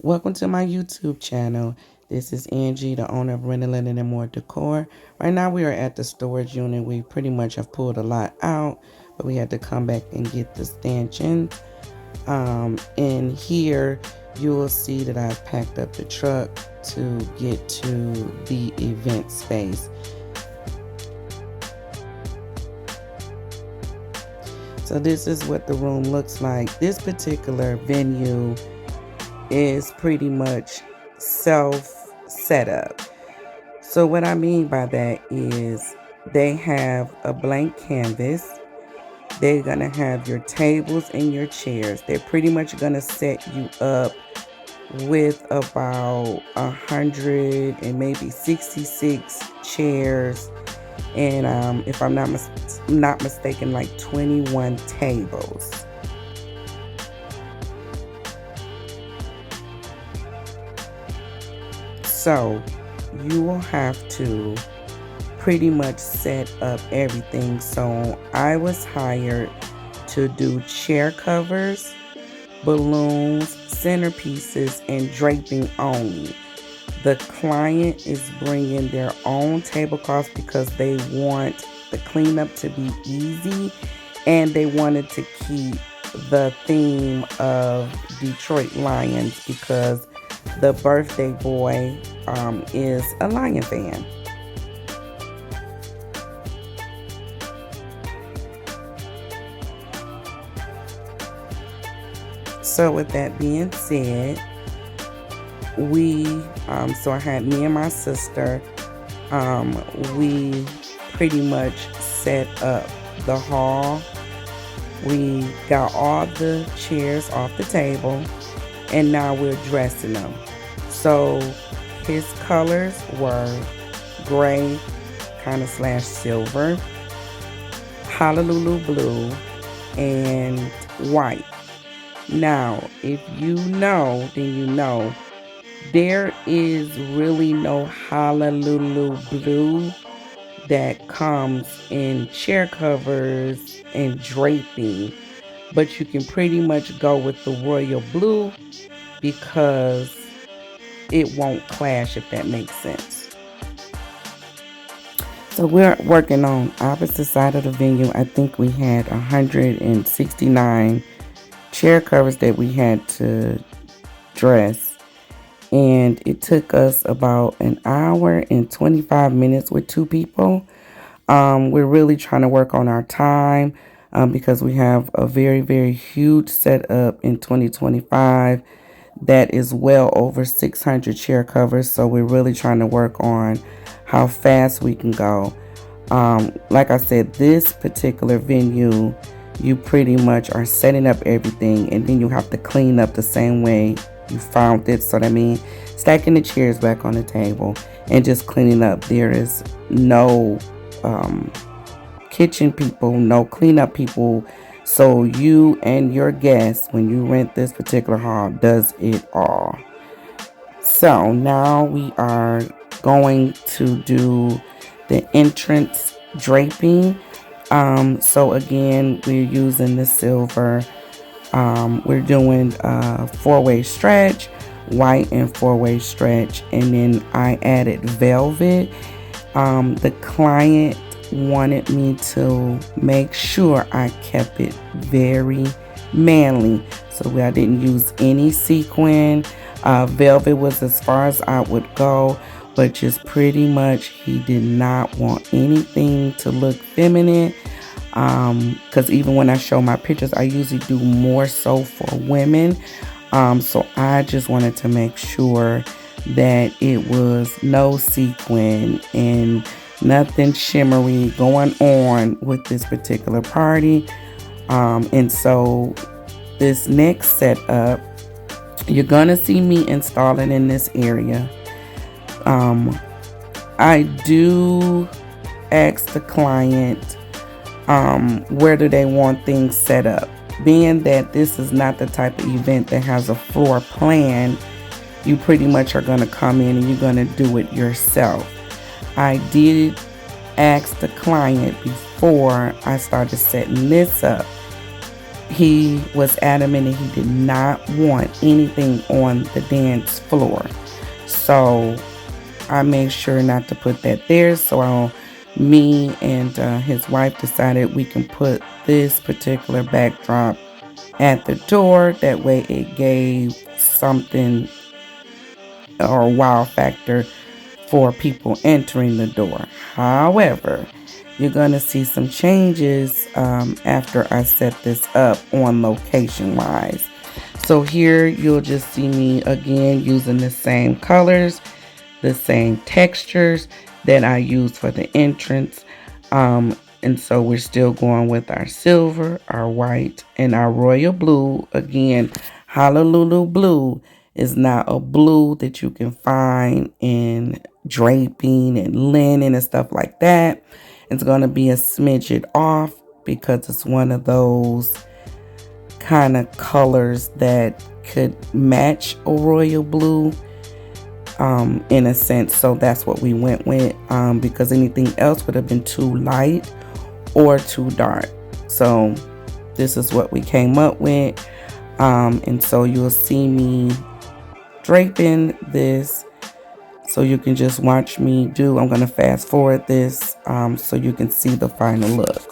Welcome to my YouTube channel. This is Angie, the owner of Rental and More Decor. Right now we are at the storage unit. We pretty much have pulled a lot out, but we had to come back and get the stanchions. In here you will see that I've packed up the truck to get to the event space. So this is what the room looks like. This particular venue is pretty much self setup. So what I mean by that is they have a blank canvas. They're gonna have your tables and your chairs. They're pretty much gonna set you up with about 100 and maybe 66 chairs, and if I'm not mistaken, like 21 tables. So you will have to pretty much set up everything. So I was hired to do chair covers, balloons, centerpieces, and draping only. The client is bringing their own tablecloths because they want the cleanup to be easy, and they wanted to keep the theme of Detroit Lions because the birthday boy is a Lion fan. So with that being said, so I had me and my sister, we pretty much set up the hall. We got all the chairs off the table, and now we're dressing them. So his colors were gray, kind of / silver, Honolulu blue, and white. Now, if you know, then you know, there is really no Honolulu blue that comes in chair covers and draping, but you can pretty much go with the royal blue because it won't clash, if that makes sense. So we're working on opposite side of the venue. I think we had 169 chair covers that we had to dress, and it took us about an hour and 25 minutes with 2 people. We're really trying to work on our time because we have a very huge setup in 2025 that is well over 600 chair covers. So we're really trying to work on how fast we can go. Like I said, this particular venue, you pretty much are setting up everything, and then you have to clean up the same way you found it. So that means stacking the chairs back on the table and just cleaning up. There is no kitchen people, no cleanup people. So you and your guests, when you rent this particular hall, does it all. So now we are going to do the entrance draping. So again, we're using the silver. We're doing 4-way stretch, white and 4-way stretch, and then I added velvet. The client wanted me to make sure I kept it very manly, so I didn't use any sequin. Velvet was as far as I would go, but just pretty much he did not want anything to look feminine, because even when I show my pictures, I usually do more so for women. So I just wanted to make sure that it was no sequin and nothing shimmery going on with this particular party. And so this next setup, you're gonna see me installing in this area. I do ask the client where do they want things set up. Being that this is not the type of event that has a floor plan, you pretty much are going to come in and you're going to do it yourself. I did ask the client before I started setting this up, he was adamant that he did not want anything on the dance floor. So I made sure not to put that there. So me and his wife decided we can put this particular backdrop at the door. That way it gave something or wow factor for people entering the door. However, you're going to see some changes after I set this up on location wise. So here you'll just see me again using the same colors, the same textures that I used for the entrance. And so we're still going with our silver, our white, and our royal blue. Again, Honolulu blue is not a blue that you can find in draping and linen and stuff like that. It's going to be a smidget off because it's one of those kind of colors that could match a royal blue in a sense. So that's what we went with because anything else would have been too light or too dark. So this is what we came up with. And so you'll see me draping this, so you can just watch me do. I'm going to fast forward this so you can see the final look.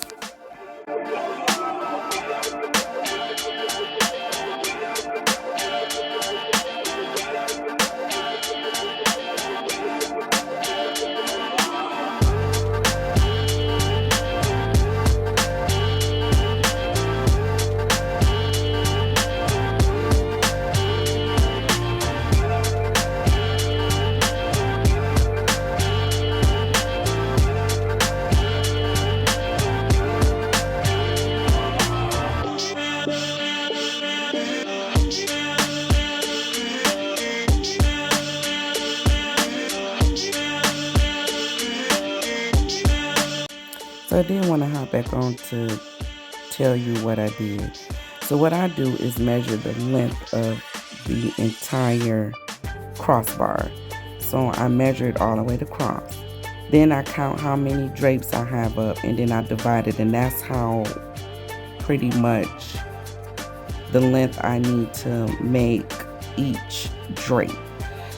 So I did want to hop back on to tell you what I did. So what I do is measure the length of the entire crossbar. So I measure it all the way across. Then I count how many drapes I have up, and then I divide it, and that's how pretty much the length I need to make each drape.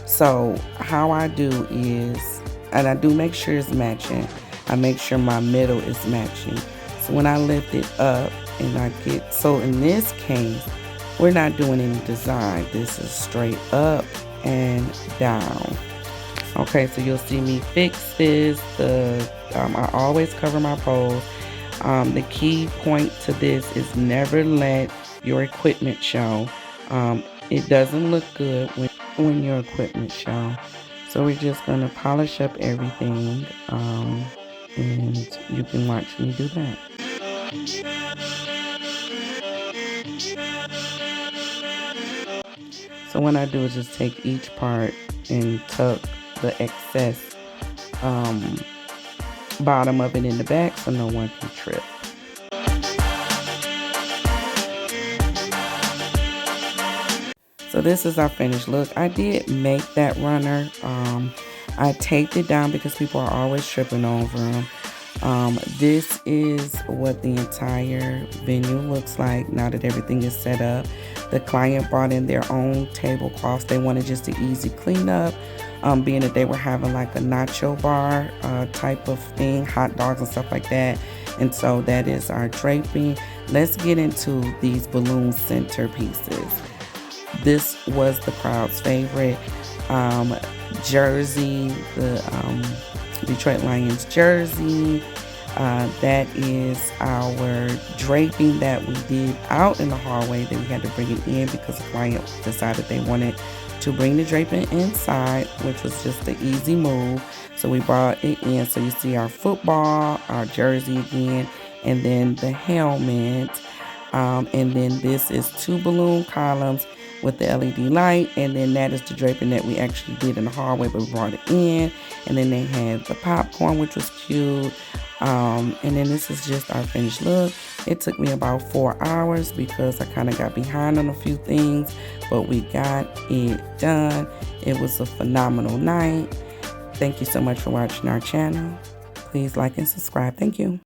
So how I do is, and I do make sure it's matching, I make sure my middle is matching. So when I lift it up and I get, so in this case, we're not doing any design. This is straight up and down. Okay, so you'll see me fix this. I always cover my poles. The key point to this is never let your equipment show. It doesn't look good when your equipment show. So we're just gonna polish up everything, and you can watch me do that. So what I do is just take each part and tuck the excess bottom of it in the back so no one can trip. So this is our finished look. I did make that runner. I taped it down because people are always tripping over them. This is what the entire venue looks like now that everything is set up. The client brought in their own tablecloths. They wanted just an easy cleanup, being that they were having like a nacho bar type of thing, hot dogs and stuff like that. And so that is our draping. Let's get into these balloon centerpieces. This was the crowd's favorite. Jersey, the Detroit Lions jersey. That is our draping that we did out in the hallway that we had to bring it in because the client decided they wanted to bring the draping inside, which was just an easy move. So we brought it in. So you see our football, our jersey again, and then the helmet. And then this is 2 balloon columns with the LED light, and then that is the draping that we actually did in the hallway, but we brought it in. And then they had the popcorn, which was cute. And then this is just our finished look. It took me about 4 hours because I kind of got behind on a few things, but we got it done. It was a phenomenal night. Thank you so much for watching our channel. Please like and subscribe. Thank you.